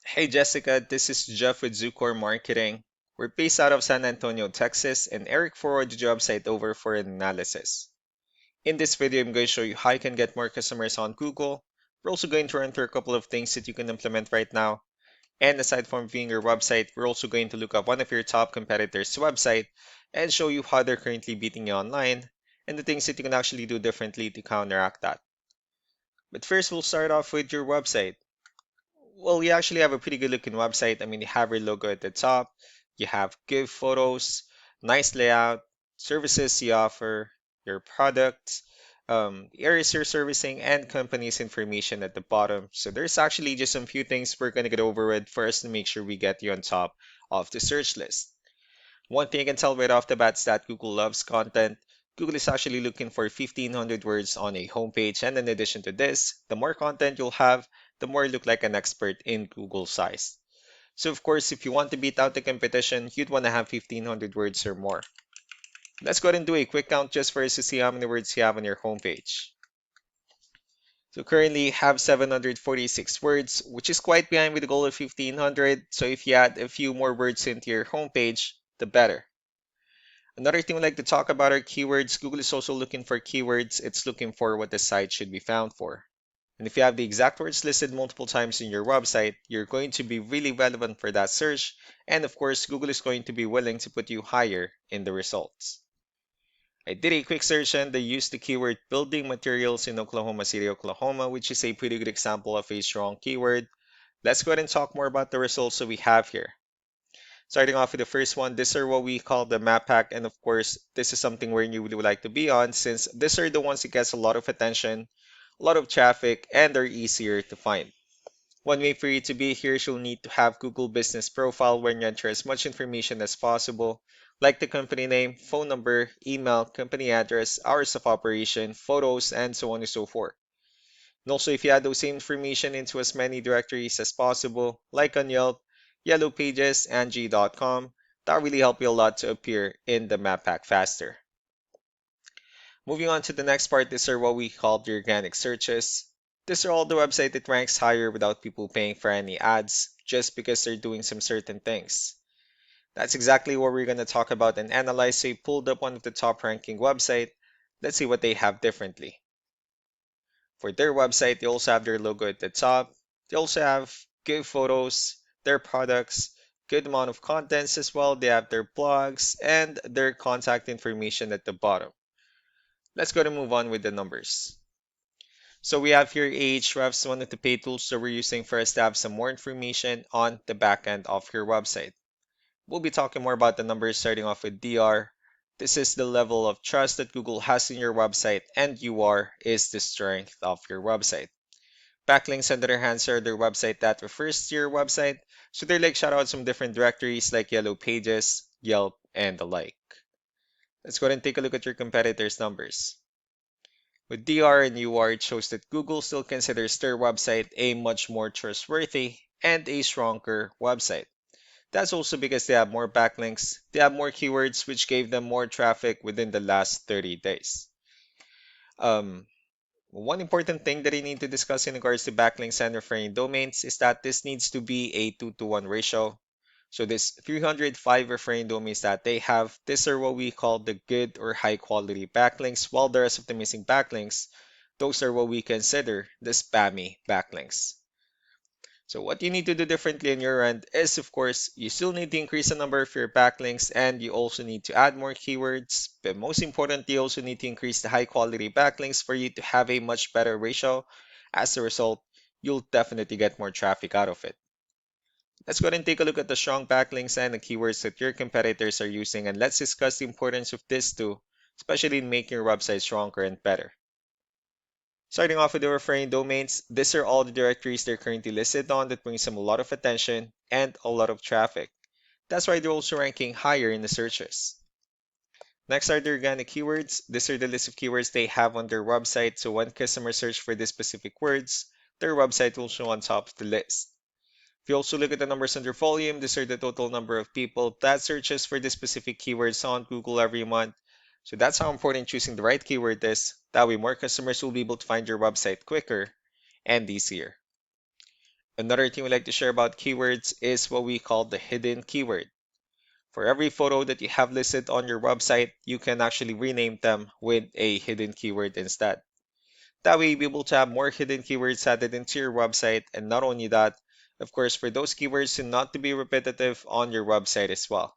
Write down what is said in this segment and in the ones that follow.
Hey Jessica, this is Jeff with Zucor Marketing. We're based out of San Antonio, Texas, and Eric forwarded the job site over for an analysis. In this video, I'm going to show you how you can get more customers on Google. We're also going to run through a couple of things that you can implement right now. And aside from viewing your website, we're also going to look up one of your top competitors' website and show you how they're currently beating you online and the things that you can actually do differently to counteract that. But first, we'll start off with your website. Well, you actually have a pretty good looking website. I mean, you have your logo at the top, you have good photos, nice layout, services you offer, your products, areas you're servicing, and company's information at the bottom. So there's actually just some few things we're going to get over with first to make sure we get you on top of the search list. One thing I can tell right off the bat is that Google loves content. Google is actually looking for 1,500 words on a homepage, and in addition to this, the more content you'll have, the more you look like an expert in Google size. So of course, if you want to beat out the competition, you'd want to have 1,500 words or more. Let's go ahead and do a quick count just for us to see how many words you have on your homepage. So currently you have 746 words, which is quite behind with the goal of 1,500. So if you add a few more words into your homepage, the better. Another thing we like to talk about are keywords. Google is also looking for keywords. It's looking for what the site should be found for. And if you have the exact words listed multiple times in your website, you're going to be really relevant for that search. And of course, Google is going to be willing to put you higher in the results. I did a quick search and they used the keyword building materials in Oklahoma City, Oklahoma, which is a pretty good example of a strong keyword. Let's go ahead and talk more about the results that we have here. Starting off with the first one, these are what we call the map pack, and of course, this is something where you would like to be on since these are the ones that gets a lot of attention, a lot of traffic, and are easier to find. One way for you to be here is you'll need to have Google Business Profile where you enter as much information as possible, like the company name, phone number, email, company address, hours of operation, photos, and so on and so forth. And also, if you add those same information into as many directories as possible, like on Yelp, Yellow Pages, Angie.com, that really help you a lot to appear in the map pack faster. Moving on to the next part, these are what we call the organic searches. These are all the website that ranks higher without people paying for any ads, just because they're doing some certain things. That's exactly what we're going to talk about and analyze. So we pulled up one of the top ranking website. Let's see what they have differently. For their website, they also have their logo at the top. They also have good photos, their products, good amount of contents as well. They have their blogs and their contact information at the bottom. Let's go to move on with the numbers. So we have here Ahrefs, one of the paid tools that we're using for us to have some more information on the back end of your website. We'll be talking more about the numbers starting off with DR. This is the level of trust that Google has in your website, and UR is the strength of your website. Backlinks, on the other hand, are their website that refers to your website, so they're like shout out some different directories like Yellow Pages, Yelp, and the like. Let's go ahead and take a look at your competitors' numbers. With DR and UR, it shows that Google still considers their website a much more trustworthy and a stronger website. That's also because they have more backlinks, they have more keywords, which gave them more traffic within the last 30 days. Um, One important thing that I need to discuss in regards to backlinks and referring domains is that this needs to be a 2-to-1 ratio. So this 305 referring domains that they have, these are what we call the good or high quality backlinks, while the rest of the missing backlinks, those are what we consider the spammy backlinks. So what you need to do differently on your end is, of course, you still need to increase the number of your backlinks and you also need to add more keywords. But most importantly, you also need to increase the high quality backlinks for you to have a much better ratio. As a result, you'll definitely get more traffic out of it. Let's go ahead and take a look at the strong backlinks and the keywords that your competitors are using, and let's discuss the importance of this too, especially in making your website stronger and better. Starting off with the referring domains, these are all the directories they're currently listed on that brings them a lot of attention and a lot of traffic. That's why they're also ranking higher in the searches. Next are the organic keywords. These are the list of keywords they have on their website, so when customers search for these specific words, their website will show on top of the list. If you also look at the numbers under volume, these are the total number of people that searches for the specific keywords on Google every month. So that's how important choosing the right keyword is. That way more customers will be able to find your website quicker and easier. Another thing we like to share about keywords is what we call the hidden keyword. For every photo that you have listed on your website, you can actually rename them with a hidden keyword instead. That way, you'll be able to have more hidden keywords added into your website, and not only that, of course, for those keywords to not to be repetitive on your website as well.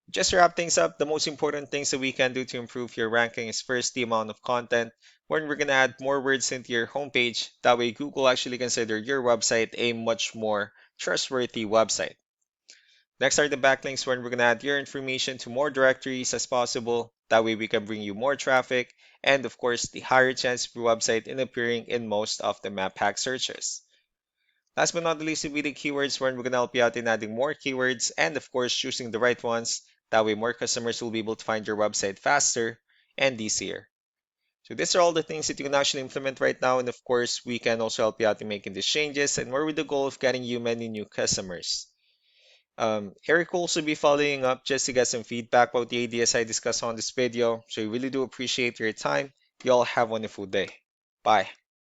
Just to wrap things up, the most important things that we can do to improve your ranking is first the amount of content. When we're going to add more words into your homepage, that way Google actually consider your website a much more trustworthy website. Next are the backlinks when we're going to add your information to more directories as possible. That way we can bring you more traffic and of course the higher chance of your website in appearing in most of the map hack searches. Last but not the least will be the keywords when we're going to help you out in adding more keywords and of course choosing the right ones. That way more customers will be able to find your website faster and easier. So these are all the things that you can actually implement right now, and of course we can also help you out in making these changes and more with the goal of getting you many new customers. Eric will also be following up just to get some feedback about the ideas I discussed on this video. So we really do appreciate your time. You all have a wonderful day. Bye.